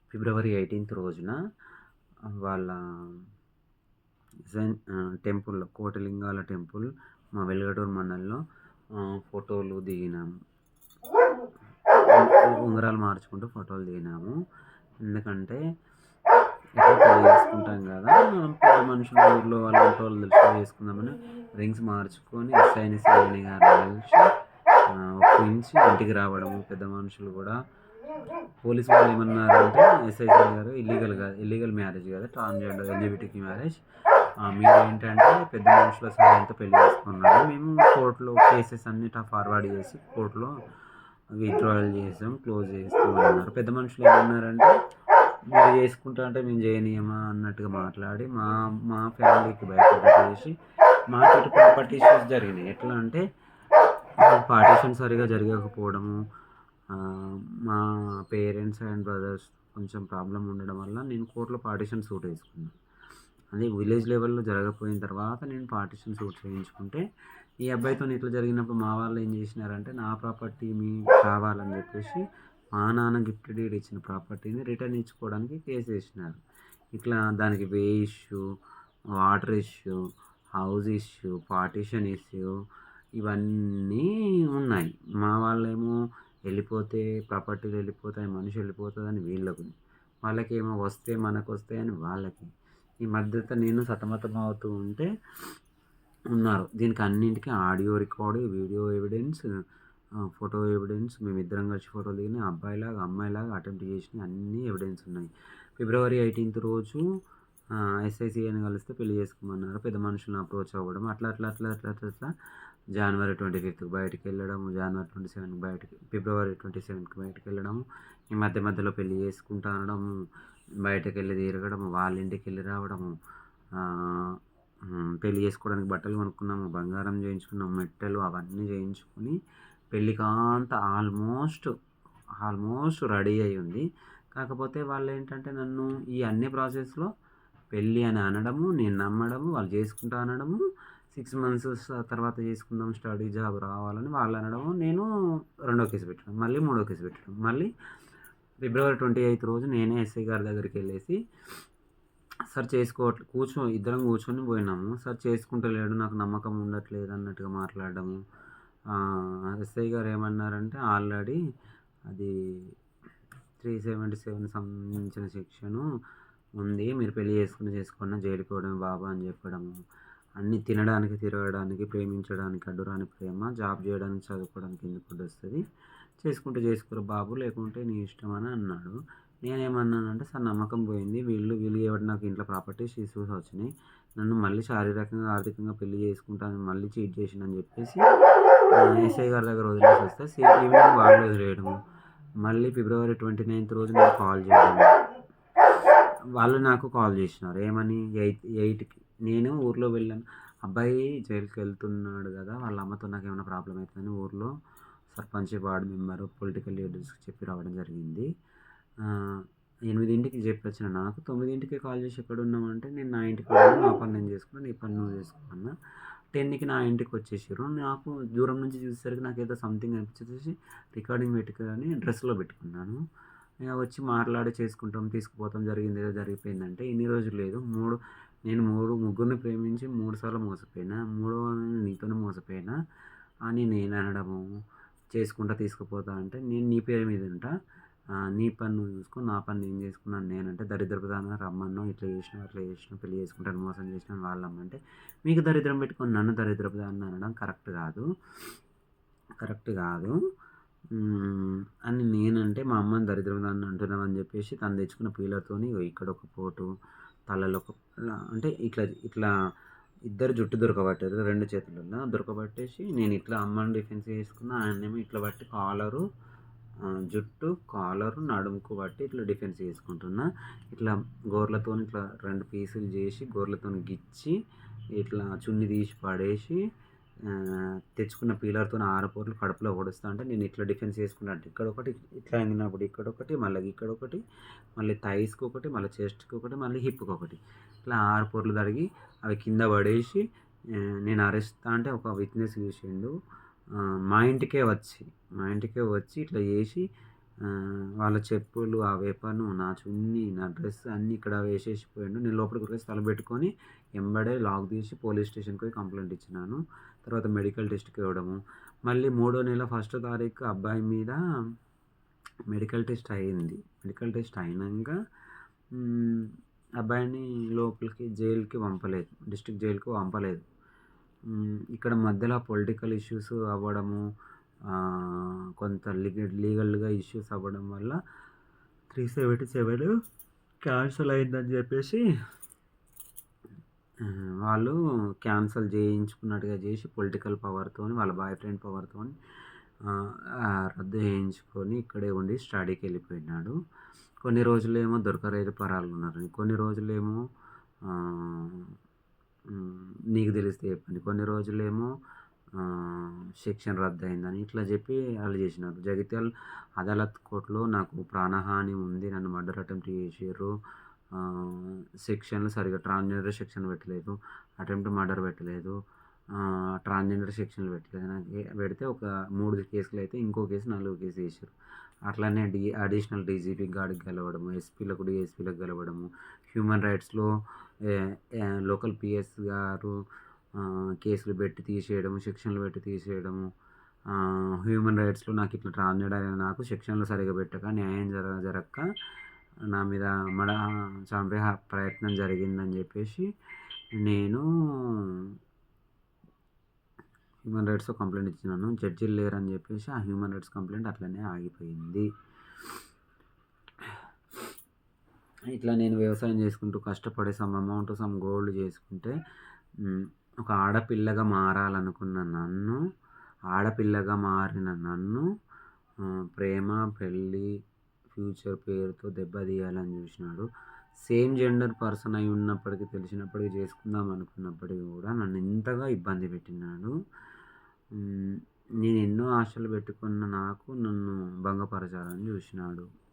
ఫిబ్రవరి 18థ్ రోజున వాళ్ళ temple Kotilingala temple మా వెలుగటూరు మండలంలో ఫోటోలు దిగినాము. ఉంగరాలు మార్చుకుంటూ ఫోటోలు దిగినాము. ఎందుకంటే ఇట్లా పెళ్లి చేసుకుంటాం కదా, పెద్ద మనుషులు ఊర్లో వాళ్ళ ఇంట్లో వాళ్ళు తెలిసి చేసుకుందామని రింగ్స్ మార్చుకొని ఎస్ఐని సిఐని గారిని కలిసి ఒప్పించి ఇంటికి రావడము. పెద్ద మనుషులు కూడా పోలీసు వాళ్ళు ఏమన్నారంటే ఎస్ఐసి గారు ఇల్లీగల్ మ్యారేజ్ కదా, ట్రాన్స్జెండర్ ఎల్జిబిటికి మ్యారేజ్, మీరు ఏంటంటే పెద్ద మనుషుల సహాయంతో పెళ్లి చేసుకున్నాడు. మేము కోర్టులో కేసెస్ అన్ని ఫార్వర్డ్ చేసి కోర్టులో విత్డ్రాయల్ చేసాం, క్లోజ్ చేస్తామన్నారు. పెద్ద మనుషులు ఏమన్నారంటే మీరు చేసుకుంటా అంటే మేము చేయనీయమా అన్నట్టుగా మాట్లాడి మా ఫ్యామిలీకి భయపడేసి మాకు ఇటు ప్రాపర్టీ ఇష్యూస్ జరిగినాయి. ఎట్లా అంటే పార్టీషన్ సరిగా జరగకపోవడము, మా పేరెంట్స్ అండ్ బ్రదర్స్ కొంచెం ప్రాబ్లం ఉండడం వల్ల నేను కోర్టులో పార్టీషన్ సూట్ వేసుకున్నాను. అది విలేజ్ లెవెల్లో జరగకపోయిన తర్వాత నేను పార్టీషన్ సూట్ చేయించుకుంటే, ఈ అబ్బాయితో ఇట్లా జరిగినప్పుడు మా వాళ్ళు ఏం చేసినారంటే నా ప్రాపర్టీ మీ కావాలని చెప్పేసి మా నాన్న గిఫ్ట్ డీడ్ ఇచ్చిన ప్రాపర్టీని రిటర్న్ ఇచ్చుకోవడానికి కేసు వేసినారు. ఇట్లా దానికి way issue, water issue, house issue, partition issue ఇవన్నీ ఉన్నాయి. మా వాళ్ళేమో వెళ్ళిపోతే ప్రాపర్టీలు వెళ్ళిపోతాయి, మనిషి వెళ్ళిపోతుందని వీళ్ళకు, వాళ్ళకేమో వస్తే మనకు వస్తాయి అని వాళ్ళకి. ఈ మధ్యత నేను సతమతం అవుతూ ఉంటే ఉన్నారు. దీనికి అన్నింటికి audio record, video evidence, photo evidence, మేమిద్దరం కలిసి ఫోటోలు దిగిన అబ్బాయిలాగా అమ్మాయిలాగా అటెంప్ట్ చేసిన అన్ని ఎవిడెన్స్ ఉన్నాయి. ఫిబ్రవరి 18థ్ రోజు ఎస్ఐసిఐని కలిస్తే పెళ్లి చేసుకోమన్నారు. పెద్ద మనుషులను అప్రోచ్ అవ్వడం, అట్లా అట్లా అట్లా అట్లా అట్లా అట్లా జనవరి 25th బయటికి వెళ్ళడము, జనవరి 27 బయటికి, ఫిబ్రవరి 27కి బయటికి వెళ్ళడము, ఈ మధ్యలో పెళ్లి చేసుకుంటా అనడము, బయటకు వెళ్ళి తిరగడము, వాళ్ళ ఇంటికి వెళ్ళి రావడము, పెళ్లి చేసుకోవడానికి బట్టలు కొనుక్కున్నాము, బంగారం చేయించుకున్నాము, మెట్టెలు అవన్నీ చేయించుకొని పెళ్ళికాంత ఆల్మోస్ట్ రెడీ అయి ఉంది. కాకపోతే వాళ్ళు ఏంటంటే నన్ను ఈ అన్ని ప్రాసెస్లో పెళ్ళి అని అనడము, నేను నమ్మడము, వాళ్ళు చేసుకుంటా అనడము, 6 months తర్వాత చేసుకుందాం, స్టడీ జాబ్ రావాలని వాళ్ళు అనడము, నేను రెండో కేసు పెట్టడం, మళ్ళీ మూడో కేసు పెట్టడం, మళ్ళీ ఫిబ్రవరి 28th రోజు నేనే ఎస్ఐ గారి దగ్గరికి వెళ్ళేసి సార్ ఇద్దరం కూర్చొని పోయినాము. సార్ చేసుకుంటలేడు, నాకు నమ్మకం ఉండట్లేదు అన్నట్టుగా మాట్లాడడము. ఎస్ఐ గారు ఏమన్నారంటే ఆల్రెడీ అది 377 సంబంధించిన సెక్షను ఉంది, మీరు పెళ్లి చేసుకోండి జైలుకి పోవడం బాబా అని చెప్పడము. అన్నీ తినడానికి, తిరగడానికి, ప్రేమించడానికి అడ్డురాని ప్రేమ, జాబ్ చేయడానికి, చదువుకోవడానికి ఎందుకు వస్తుంది, చేసుకుంటే చేసుకోరు బాబు, లేకుంటే నీ ఇష్టం అని అన్నాడు. నేనేమన్నానంటే సార్ నమ్మకం పోయింది, వీళ్ళు ఎవరు, నాకు ఇంట్లో ప్రాపర్టీస్ ఇష్యూస్ వచ్చినాయి, నన్ను మళ్ళీ శారీరకంగా ఆర్థికంగా పెళ్లి చేసుకుంటాను, మళ్ళీ చీట్ చేసిందని చెప్పేసి ఎస్ఐ గారి దగ్గర వదిలేసి వస్తే ఈవినింగ్ వాళ్ళు వదిలేయడము. మళ్ళీ ఫిబ్రవరి 29th రోజు నాకు కాల్ చేయడం, వాళ్ళు నాకు కాల్ చేసినారు ఏమని, 8కి నేను ఊర్లో వెళ్ళాను. అబ్బాయి జైలుకి వెళ్తున్నాడు కదా, వాళ్ళ అమ్మతో నాకు ఏమైనా ప్రాబ్లం అవుతుందని ఊర్లో సర్పంచ్, వార్డు మెంబరు, పొలిటికల్ లీడర్స్కి చెప్పి రావడం జరిగింది. 8ంటికి చెప్పి వచ్చిన నాకు 9ంటికే కాల్ చేసి ఎక్కడ ఉన్నామంటే, నేను నా ఇంటికి వెళ్ళాను, నా పని నేను చేసుకున్నాను, నీ పని నువ్వు చేసుకున్నా. 10కి నా ఇంటికి వచ్చేసారు. నాకు దూరం నుంచి చూసేసరికి నాకు ఏదో సంథింగ్ అనిపించేసి రికార్డింగ్ పెట్టుకొని డ్రెస్లో పెట్టుకున్నాను. ఇక వచ్చి మాట్లాడి చేసుకుంటాం, తీసుకుపోతాం, జరిగింది ఏదో జరిగిపోయిందంటే ఇన్ని రోజులు లేదు. నేను ముగ్గురిని ప్రేమించి 3 సార్లు మోసపోయినా, మూడో నీతోనే మోసపోయినా అని నేను అనడము. చేసుకుంటా తీసుకుపోతా అంటే, నేను నీ పేరు మీద ఉంటా, నీ పని నువ్వు చూసుకో, నా పని నేను చేసుకున్నాను. నేనంటే దరిద్రపు దాన్ని రమ్మన్నావు, ఇట్లా చేసినావు అట్లా చేసినావు, పెళ్లి చేసుకుంటాను మోసం చేసినాను వాళ్ళమ్మంటే, మీకు దరిద్రం పెట్టుకొని నన్ను దరిద్రపు దాన్ని అనడం కరెక్ట్ కాదు అని నేనంటే, మా అమ్మని దరిద్రం దాన్ని అంటున్నామని చెప్పేసి తను తెచ్చుకున్న పీలతోని ఇక్కడ ఒక పోటు, తలలో ఒక, అంటే ఇట్లా ఇద్దరు జుట్టు దొరకబట్టారు, 2 చేతులలో దొరకబట్టేసి నేను ఇట్లా అమ్మని డిఫెన్స్ చేసుకున్న, ఆయనేమో ఇట్లా బట్టి జుట్టు కాలరు నడుముకు బట్టి ఇట్లా డిఫెన్స్ చేసుకుంటున్నా. ఇట్లా గోర్లతో ఇట్లా 2 పీసులు చేసి గోర్లతో గిచ్చి ఇట్లా చున్ని తీసి పడేసి తెచ్చుకున్న పీలర్తో 6 పోర్లు కడుపులో పొడుస్తా అంటే నేను ఇట్లా డిఫెన్స్ చేసుకున్నట్టు ఇక్కడొకటి, ఇట్లా అంగినప్పుడు ఇక్కడొకటి, మళ్ళీ ఇక్కడొకటి, మళ్ళీ థైస్కి ఒకటి, మళ్ళీ చెస్ట్కి ఒకటి, మళ్ళీ హిప్కి ఒకటి, ఇట్లా 6 పోర్లు తరిగి అవి కింద పడేసి నేను అరెస్ట్ అంటే ఒక విట్నెస్ చూసిండు. మా ఇంటికే వచ్చి ఇట్లా చేసి వాళ్ళ చెప్పులు, ఆ వెపను, నా చున్నీ, నా డ్రెస్ అన్నీ ఇక్కడ వేసేసి పోయిండు. నేను లోపలికి ఉరికేసి తలబెట్టుకొని ఎంబడే లాక్ తీసి పోలీస్ స్టేషన్‌కి పోయి కంప్లెయింట్ ఇచ్చినాను. తర్వాత మెడికల్ టెస్ట్‌కి ఇవ్వడము. మళ్ళీ మూడో నెల ఫస్ట్ తారీఖు అబ్బాయి మీద మెడికల్ టెస్ట్ అయింది. మెడికల్ టెస్ట్ అయినంక హ్మ్, అబ్బాయిని లోపలికి జైలుకి పంపలేదు. డిస్ట్రిక్ట్ జైలుకి పంపలేదు. ఇక్కడ మధ్యలో పొలిటికల్ ఇష్యూస్ అవ్వడము, కొంత లీగల్‌గా ఇష్యూస్ అవ్వడం వల్ల 377 క్యాన్సల్ అయిందని చెప్పేసి వాళ్ళు క్యాన్సల్ చేయించుకున్నట్టుగా చేసి పొలిటికల్ పవర్‌తోని వాళ్ళ బాయ్ ఫ్రెండ్ పవర్‌తోని రద్దు చేయించుకొని ఇక్కడే ఉండి స్టడీకి వెళ్ళిపోయినాడు. కొన్ని రోజులేమో దొరకలేదు పరాలున్నారు. కొన్ని రోజులేమో ఆహ్, నీకు తెలిస్తే చెప్పండి. కొన్ని రోజులేమో సెక్షన్ రద్దయిందని ఇట్లా చెప్పి వాళ్ళు చేసినారు. జగిత్యాల అదాలత్ కోర్ట్‌లో నాకు ప్రాణహాని ఉంది. నన్ను మర్డర్ అటెంప్ట్ చేసిర్రు. సెక్షన్‌లు సరిగ్గా ట్రాన్స్‌జెండర్ సెక్షన్ పెట్టలేదు. అటెంప్ట్ మర్డర్ పెట్టలేదు. ట్రాన్స్‌జెండర్ సెక్షన్‌లు పెట్టలేదు. నాకు పెడితే ఒక 3 కేసులైతే ఇంకో కేసు 4 కేసు ఏసిర్రు. అట్లనే అడిషనల్ డీజీపీ గాడికి గెలవడము, ఎస్పీలకు, డీఎస్పీలకు గెలవడము, హ్యూమన్ రైట్స్‌లో ఏ లోకల్ పీఎస్ గారు కేసులు పెట్టి తీసేయడము, సెక్షన్లు పెట్టి తీసేయడము. హ్యూమన్ రైట్స్‌లో నాకు ఇట్లా ట్రాన్స్‌జెండర్ అయిన నాకు సెక్షన్లు సరిగ్గా పెట్టక, న్యాయం జరగక నా మీద చంపే ప్రయత్నం జరిగిందని చెప్పేసి నేను హ్యూమన్ రైట్స్‌లో కంప్లెయింట్ ఇచ్చినాను. జడ్జిలు లేరని చెప్పేసి ఆ హ్యూమన్ రైట్స్ కంప్లెయింట్ అట్లనే ఆగిపోయింది. ఇట్లా నేను వ్యవసాయం చేసుకుంటూ కష్టపడి సమ్ గోల్డ్ చేసుకుంటే ఒక ఆడపిల్లగా మారాలనుకున్న నన్ను, ఆడపిల్లగా మారిన నన్ను ప్రేమ, పెళ్ళి, ఫ్యూచర్ పేరుతో దెబ్బతీయాలని చూసినాడు. సేమ్ జెండర్ పర్సన్ అయి ఉన్నప్పటికీ, తెలిసినప్పటికీ, చేసుకుందాం అనుకున్నప్పటికీ కూడా నన్ను ఇంతగా ఇబ్బంది పెట్టినాడు. నేను ఎన్నో ఆశలు పెట్టుకున్న నాకు నన్ను భంగపరచాలని చూసినాడు.